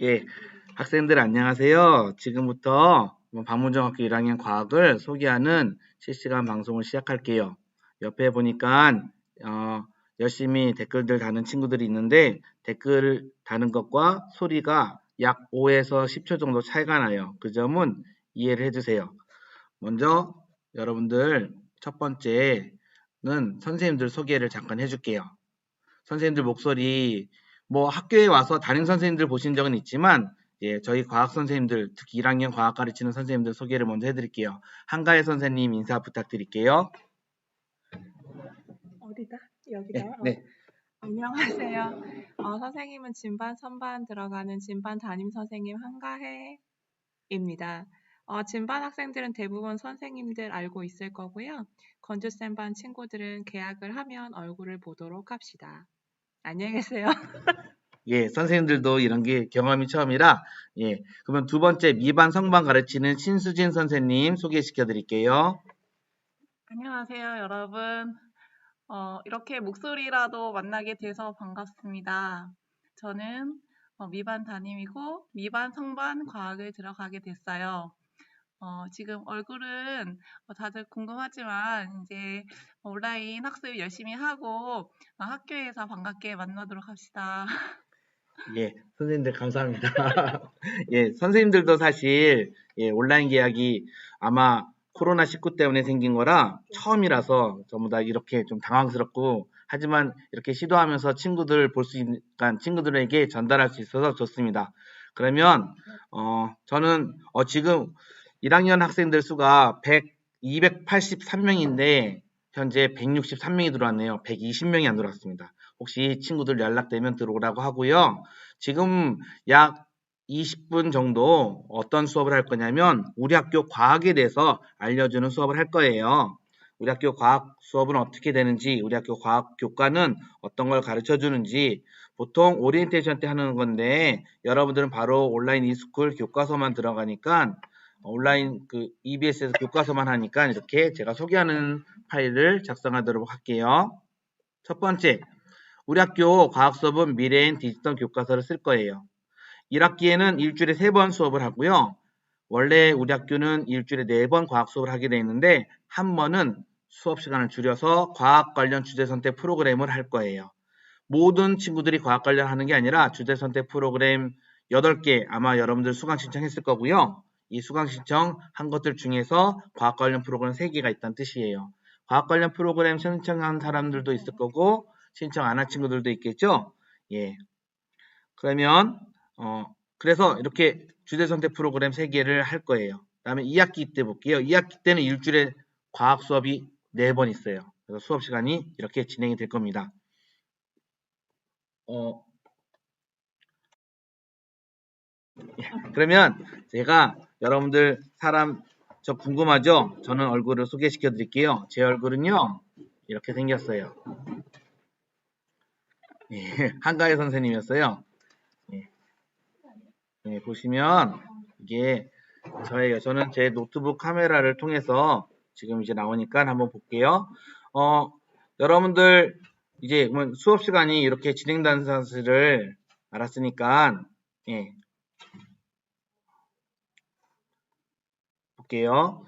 예, 학생들 안녕하세요. 지금부터 방문정학교 1학년 과학을 소개하는 실시간 방송을 시작할게요. 옆에 보니까 어, 열심히 댓글들 다는 친구들이 있는데 댓글 다는 것과 소리가 약 5에서 10초 정도 차이가 나요. 그 점은 이해를 해주세요. 먼저 여러분들 첫 번째는 선생님들 소개를 잠깐 해줄게요. 선생님들 목소리 학교에 와서 담임 선생님들 보신 적은 있지만 저희 과학 선생님들 특히 1학년 과학 가르치는 선생님들 소개를 먼저 해드릴게요. 한가혜 선생님 인사 부탁드릴게요. 어디다? 여기다. 네. 안녕하세요. 선생님은 진반, 선반 들어가는 진반 담임 선생님 한가혜입니다. 진반 학생들은 대부분 선생님들 알고 있을 거고요. 건주쌤 반 친구들은 개학을 하면 얼굴을 보도록 합시다. 안녕히 계세요. 예, 선생님들도 이런 게 경험이 처음이라 그러면 두 번째 미반 성반 가르치는 신수진 선생님 소개시켜 드릴게요. 안녕하세요, 여러분. 이렇게 목소리라도 만나게 돼서 반갑습니다. 저는 미반 담임이고 미반 성반 과학을 들어가게 됐어요. 지금 얼굴은 다들 궁금하지만 이제 온라인 학습 열심히 하고 학교에서 반갑게 만나도록 합시다. 예, 선생님들 감사합니다. 예, 선생님들도 사실 온라인 계약이 아마 코로나19 때문에 생긴 거라 처음이라서 전부 다 이렇게 좀 당황스럽고 하지만 이렇게 시도하면서 친구들 볼 수 있으니까 친구들에게 전달할 수 있어서 좋습니다. 그러면 저는 지금 1학년 학생들 수가 283명인데 현재 163명이 들어왔네요. 120명이 안 들어왔습니다. 혹시 친구들 연락되면 들어오라고 하고요. 지금 약 20분 정도 어떤 수업을 할 거냐면 우리 학교 과학에 대해서 알려주는 수업을 할 거예요. 우리 학교 과학 수업은 어떻게 되는지, 우리 학교 과학 교과는 어떤 걸 가르쳐 주는지 보통 오리엔테이션 때 하는 건데 여러분들은 바로 온라인 이스쿨 교과서만 들어가니까 온라인 EBS에서 교과서만 하니까 이렇게 제가 소개하는 파일을 작성하도록 할게요. 첫 번째, 우리 학교 과학 수업은 미래엔 디지털 교과서를 쓸 거예요. 1학기에는 일주일에 3번 수업을 하고요. 원래 우리 학교는 일주일에 4번 과학 수업을 하게 되어 있는데 한 번은 수업 시간을 줄여서 과학 관련 주제 선택 프로그램을 할 거예요. 모든 친구들이 과학 관련 하는 게 아니라 주제 선택 프로그램 8개 아마 여러분들 수강 신청했을 거고요. 이 수강 신청한 것들 중에서 과학 관련 프로그램 3개가 있다는 뜻이에요. 과학 관련 프로그램 신청한 사람들도 있을 거고 신청 안 한 친구들도 있겠죠. 예. 그러면 그래서 이렇게 주제 선택 프로그램 3개를 할 거예요. 다음에 2학기 때 볼게요. 2학기 때는 일주일에 과학 수업이 4번 있어요. 그래서 수업 시간이 이렇게 진행이 될 겁니다. 그러면 제가 여러분들 저 궁금하죠? 저는 얼굴을 소개시켜 드릴게요. 제 얼굴은요 이렇게 생겼어요. 예, 한가혜 선생님이었어요. 보시면 이게 저예요. 저는 제 노트북 카메라를 통해서 지금 이제 나오니까 한번 볼게요. 여러분들 이제 수업 시간이 이렇게 진행되는 사실을 알았으니까 볼게요.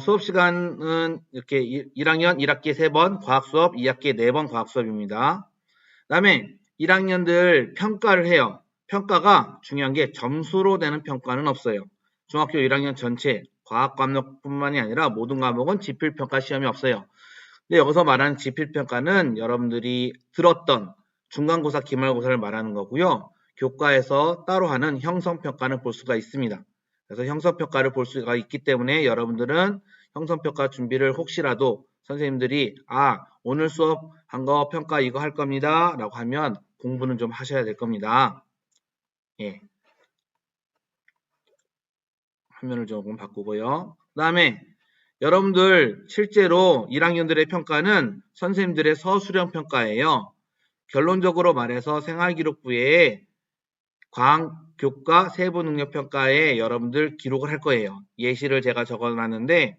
수업 시간은 이렇게 1학년 1학기에 3번 과학 수업, 2학기에 4번 과학 수업입니다. 그 다음에 1학년들 평가를 해요. 평가가 중요한 게 점수로 되는 평가는 없어요. 중학교 1학년 전체 과학 과목뿐만이 아니라 모든 과목은 지필평가 시험이 없어요. 근데 여기서 말하는 지필평가는 여러분들이 들었던 중간고사, 기말고사를 말하는 거고요. 교과에서 따로 하는 형성평가는 볼 수가 있습니다. 그래서 형성평가를 볼 수가 있기 때문에 여러분들은 형성평가 준비를 혹시라도 선생님들이 오늘 수업 한 거 평가 이거 할 겁니다 라고 하면 공부는 좀 하셔야 될 겁니다. 예. 화면을 조금 바꾸고요. 그 다음에 여러분들 실제로 1학년들의 평가는 선생님들의 서술형 평가예요. 결론적으로 말해서 생활기록부에 교과 세부능력평가에 여러분들 기록을 할 거예요. 예시를 제가 적어놨는데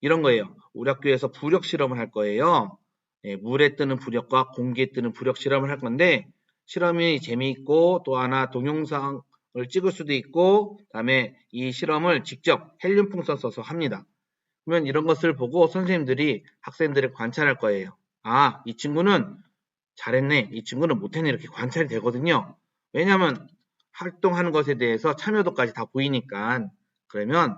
이런 거예요. 우리 학교에서 부력 실험을 할 거예요. 물에 뜨는 부력과 공기에 뜨는 부력 실험을 할 건데 실험이 재미있고 또 하나 동영상 찍을 수도 있고, 그다음에 이 실험을 직접 헬륨 풍선 써서 합니다. 그러면 이런 것을 보고 선생님들이 학생들을 관찰할 거예요. 아, 이 친구는 잘했네, 이 친구는 못했네, 이렇게 관찰이 되거든요. 왜냐하면 활동하는 것에 대해서 참여도까지 다 보이니까. 그러면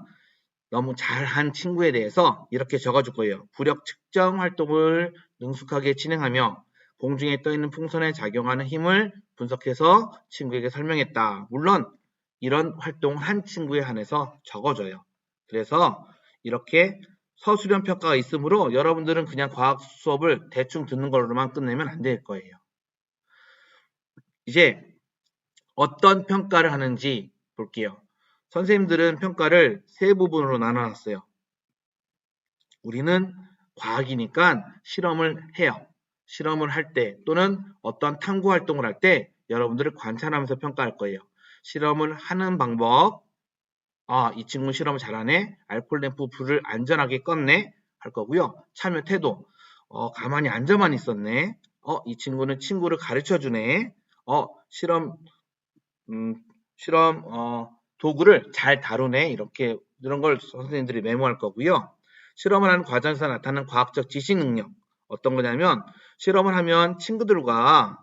너무 잘한 친구에 대해서 이렇게 적어줄 거예요. 부력 측정 활동을 능숙하게 진행하며 공중에 떠있는 풍선에 작용하는 힘을 분석해서 친구에게 설명했다. 물론 이런 활동을 한 친구에 한해서 적어줘요. 그래서 이렇게 서술형 평가가 있으므로 여러분들은 그냥 과학 수업을 대충 듣는 걸로만 끝내면 안 될 거예요. 이제 어떤 평가를 하는지 볼게요. 선생님들은 평가를 세 부분으로 나눠놨어요. 우리는 과학이니까 실험을 해요. 실험을 할 때 또는 어떤 탐구 활동을 할 때 여러분들을 관찰하면서 평가할 거예요. 실험을 하는 방법, 이 친구는 실험을 잘하네, 알코올 램프 불을 안전하게 껐네 할 거고요. 참여 태도, 가만히 앉아만 있었네, 이 친구는 친구를 가르쳐 주네, 실험 도구를 잘 다루네, 이런 걸 선생님들이 메모할 거고요. 실험을 하는 과정에서 나타나는 과학적 지식 능력, 어떤 거냐면 실험을 하면 친구들과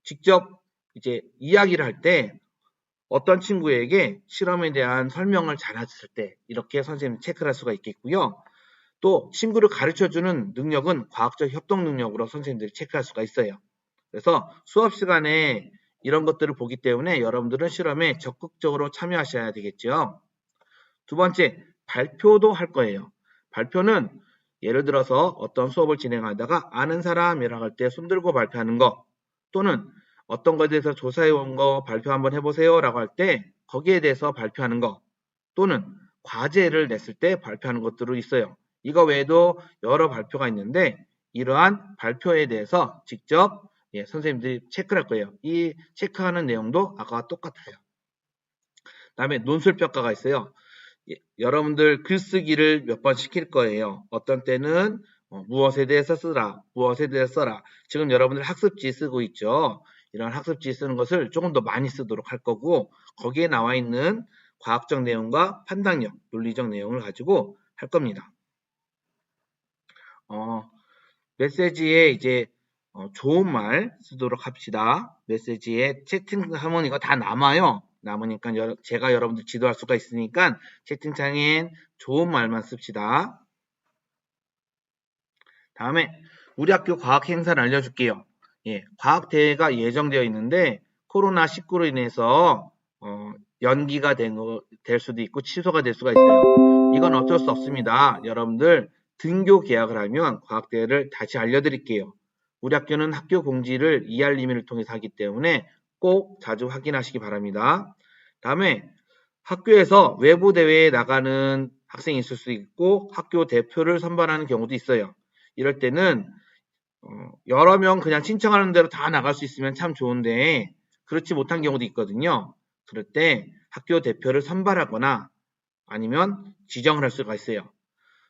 직접 이제 이야기를 할 때 어떤 친구에게 실험에 대한 설명을 잘했을 때 이렇게 선생님이 체크를 할 수가 있겠고요. 또 친구를 가르쳐주는 능력은 과학적 협동 능력으로 선생님들이 체크할 수가 있어요. 그래서 수업 시간에 이런 것들을 보기 때문에 여러분들은 실험에 적극적으로 참여하셔야 되겠죠. 두 번째, 발표도 할 거예요. 발표는 예를 들어서 어떤 수업을 진행하다가 아는 사람이라고 할 때 손들고 발표하는 거, 또는 어떤 것에 대해서 조사해 온 거 발표 한번 해보세요 라고 할 때 거기에 대해서 발표하는 거, 또는 과제를 냈을 때 발표하는 것들도 있어요. 이거 외에도 여러 발표가 있는데 이러한 발표에 대해서 직접 선생님들이 체크를 할 거예요. 이 체크하는 내용도 아까와 똑같아요. 다음에 논술평가가 있어요. 여러분들 글쓰기를 몇 번 시킬 거예요. 어떤 때는 무엇에 대해서 쓰라, 무엇에 대해서 써라. 지금 여러분들 학습지 쓰고 있죠. 이런 학습지 쓰는 것을 조금 더 많이 쓰도록 할 거고, 거기에 나와 있는 과학적 내용과 판단력, 논리적 내용을 가지고 할 겁니다. 메시지에 이제 좋은 말 쓰도록 합시다. 메시지에 채팅하면 이거 다 남아요. 남으니까 제가 여러분들 지도할 수가 있으니까 채팅창엔 좋은 말만 씁시다. 다음에 우리 학교 과학 행사를 알려줄게요. 과학대회가 예정되어 있는데 코로나19로 인해서 연기가 될 수도 있고 취소가 될 수가 있어요. 이건 어쩔 수 없습니다. 여러분들 등교 계약을 하면 과학대회를 다시 알려드릴게요. 우리 학교는 학교 공지를 이알림을 통해서 하기 때문에 꼭 자주 확인하시기 바랍니다. 다음에 학교에서 외부 대회에 나가는 학생이 있을 수 있고 학교 대표를 선발하는 경우도 있어요. 이럴 때는 여러 명 그냥 신청하는 대로 다 나갈 수 있으면 참 좋은데 그렇지 못한 경우도 있거든요. 그럴 때 학교 대표를 선발하거나 아니면 지정을 할 수가 있어요.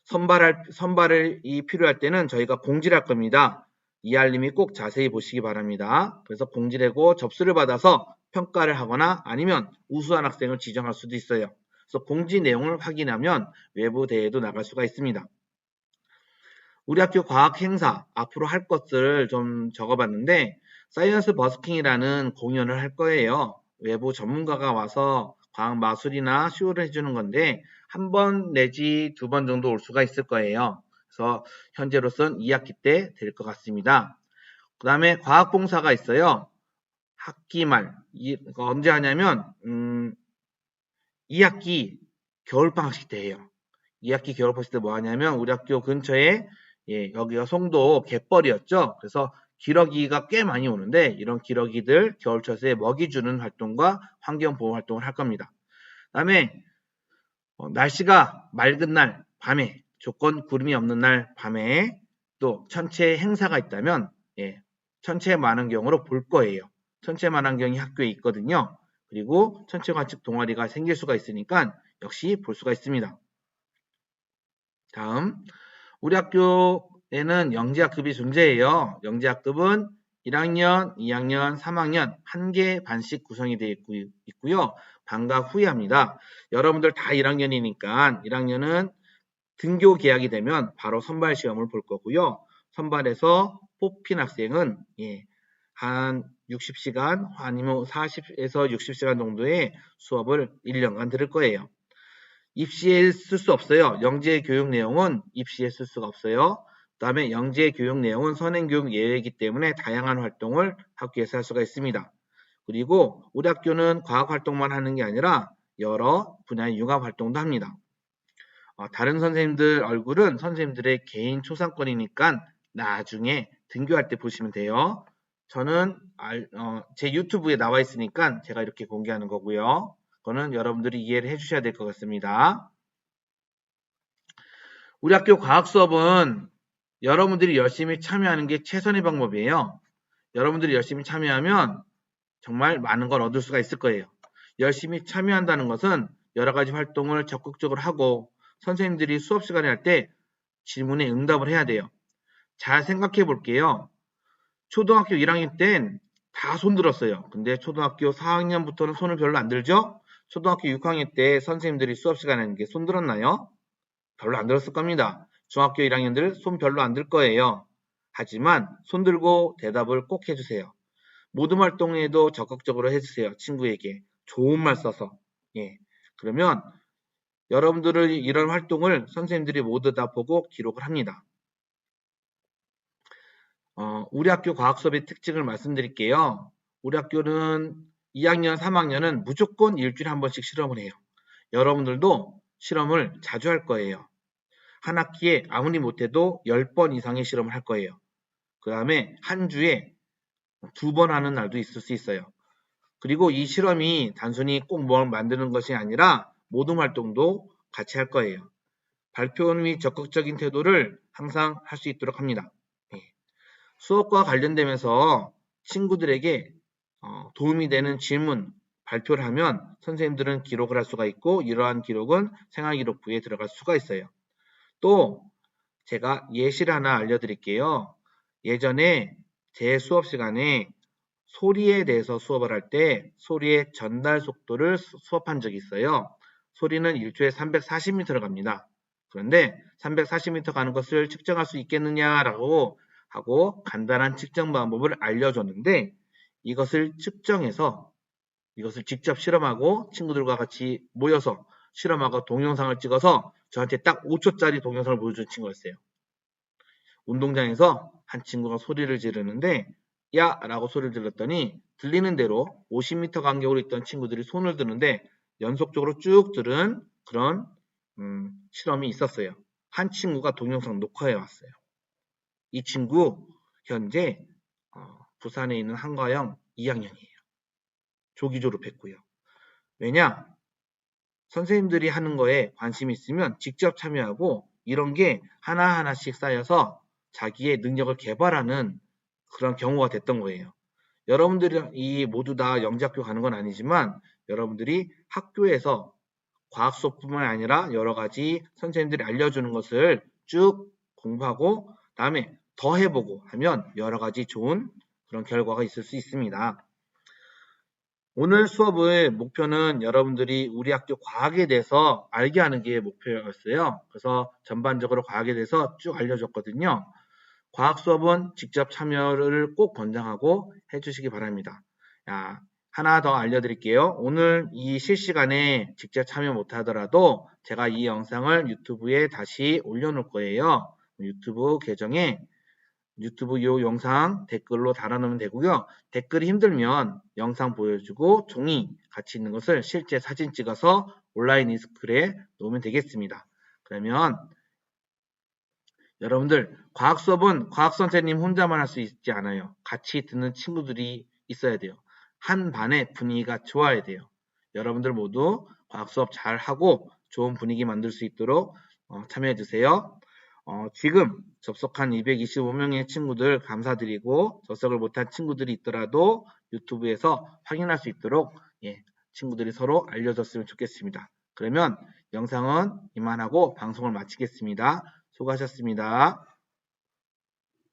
선발이 필요할 때는 저희가 공지를 할 겁니다. 이알림이 꼭 자세히 보시기 바랍니다. 그래서 공지를 하고 접수를 받아서 평가를 하거나 아니면 우수한 학생을 지정할 수도 있어요. 그래서 공지 내용을 확인하면 외부 대회도 나갈 수가 있습니다. 우리 학교 과학 행사 앞으로 할 것을 좀 적어봤는데 사이언스 버스킹이라는 공연을 할 거예요. 외부 전문가가 와서 과학 마술이나 쇼를 해주는 건데 한 번 내지 두 번 정도 올 수가 있을 거예요. 그래서 현재로선 2학기 때 될 것 같습니다. 그 다음에 과학봉사가 있어요. 학기 말 언제 하냐면 2학기 겨울방학식 때 해요. 2학기 겨울방학식 때 뭐 하냐면 우리 학교 근처에 여기가 송도 갯벌이었죠. 그래서 기러기가 꽤 많이 오는데 이런 기러기들 겨울철새에 먹이 주는 활동과 환경보호 활동을 할 겁니다. 그 다음에 날씨가 맑은 날 밤에 조건 구름이 없는 날 밤에 또 천체 행사가 있다면 천체 만원경으로 볼 거예요. 천체 만원경이 학교에 있거든요. 그리고 천체 관측 동아리가 생길 수가 있으니까 역시 볼 수가 있습니다. 다음 우리 학교에는 영재학급이 존재해요. 영재학급은 1학년, 2학년, 3학년 1개 반씩 구성이 되어 있고요. 방과 후에 합니다. 여러분들 다 1학년이니까 1학년은 등교 계약이 되면 바로 선발 시험을 볼 거고요. 선발해서 뽑힌 학생은 한 60시간 아니면 40에서 60시간 정도의 수업을 1년간 들을 거예요. 입시에 쓸 수 없어요. 영재 교육 내용은 입시에 쓸 수가 없어요. 그 다음에 영재 교육 내용은 선행교육 예외이기 때문에 다양한 활동을 학교에서 할 수가 있습니다. 그리고 우리 학교는 과학 활동만 하는 게 아니라 여러 분야의 융합 활동도 합니다. 다른 선생님들 얼굴은 선생님들의 개인 초상권이니까 나중에 등교할 때 보시면 돼요. 저는 제 유튜브에 나와 있으니까 제가 이렇게 공개하는 거고요. 그거는 여러분들이 이해를 해주셔야 될 것 같습니다. 우리 학교 과학 수업은 여러분들이 열심히 참여하는 게 최선의 방법이에요. 여러분들이 열심히 참여하면 정말 많은 걸 얻을 수가 있을 거예요. 열심히 참여한다는 것은 여러 가지 활동을 적극적으로 하고 선생님들이 수업 시간에 할 때 질문에 응답을 해야 돼요. 잘 생각해 볼게요. 초등학교 1학년 땐 다 손 들었어요. 근데 초등학교 4학년부터는 손을 별로 안 들죠? 초등학교 6학년 때 선생님들이 수업 시간에 하는 게 손 들었나요? 별로 안 들었을 겁니다. 중학교 1학년들 손 별로 안 들 거예요. 하지만 손 들고 대답을 꼭 해주세요. 모든 활동에도 적극적으로 해주세요. 친구에게 좋은 말 써서. 그러면 여러분들의 이런 활동을 선생님들이 모두 다 보고 기록을 합니다. 우리 학교 과학 수업의 특징을 말씀드릴게요. 우리 학교는 2학년, 3학년은 무조건 일주일에 한 번씩 실험을 해요. 여러분들도 실험을 자주 할 거예요. 한 학기에 아무리 못해도 10번 이상의 실험을 할 거예요. 그 다음에 한 주에 2번 하는 날도 있을 수 있어요. 그리고 이 실험이 단순히 꼭 뭘 만드는 것이 아니라 모든 활동도 같이 할 거예요. 발표 및 적극적인 태도를 항상 할 수 있도록 합니다. 수업과 관련되면서 친구들에게 도움이 되는 질문, 발표를 하면 선생님들은 기록을 할 수가 있고 이러한 기록은 생활기록부에 들어갈 수가 있어요. 또 제가 예시를 하나 알려드릴게요. 예전에 제 수업 시간에 소리에 대해서 수업을 할 때 소리의 전달 속도를 수업한 적이 있어요. 소리는 1초에 340m를 갑니다. 그런데 340m 가는 것을 측정할 수 있겠느냐라고 하고 간단한 측정 방법을 알려줬는데 이것을 측정해서 이것을 직접 실험하고 친구들과 같이 모여서 실험하고 동영상을 찍어서 저한테 딱 5초짜리 동영상을 보여준 친구였어요. 운동장에서 한 친구가 소리를 지르는데 야! 라고 소리를 질렀더니 들리는 대로 50m 간격으로 있던 친구들이 손을 드는데 연속적으로 쭉 들은 그런 실험이 있었어요. 한 친구가 동영상 녹화해 왔어요. 이 친구 현재 부산에 있는 한과영 2학년이에요. 조기 졸업했고요. 왜냐? 선생님들이 하는 거에 관심이 있으면 직접 참여하고 이런 게 하나하나씩 쌓여서 자기의 능력을 개발하는 그런 경우가 됐던 거예요. 여러분들이 모두 다 영재학교 가는 건 아니지만 여러분들이 학교에서 과학 수업뿐만 아니라 여러 가지 선생님들이 알려주는 것을 쭉 공부하고 다음에 더 해보고 하면 여러 가지 좋은 그런 결과가 있을 수 있습니다. 오늘 수업의 목표는 여러분들이 우리 학교 과학에 대해서 알게 하는 게 목표였어요. 그래서 전반적으로 과학에 대해서 쭉 알려줬거든요. 과학 수업은 직접 참여를 꼭 권장하고 해주시기 바랍니다. 하나 더 알려드릴게요. 오늘 이 실시간에 직접 참여 못하더라도 제가 이 영상을 유튜브에 다시 올려놓을 거예요. 유튜브 계정에 유튜브 이 영상 댓글로 달아놓으면 되고요. 댓글이 힘들면 영상 보여주고 종이 같이 있는 것을 실제 사진 찍어서 온라인 인스쿨에 놓으면 되겠습니다. 그러면 여러분들 과학 수업은 과학 선생님 혼자만 할 수 있지 않아요. 같이 듣는 친구들이 있어야 돼요. 한 반의 분위기가 좋아야 돼요. 여러분들 모두 과학 수업 잘 하고 좋은 분위기 만들 수 있도록 참여해 주세요. 지금 접속한 225명의 친구들 감사드리고 접속을 못한 친구들이 있더라도 유튜브에서 확인할 수 있도록 친구들이 서로 알려줬으면 좋겠습니다. 그러면 영상은 이만하고 방송을 마치겠습니다. 수고하셨습니다.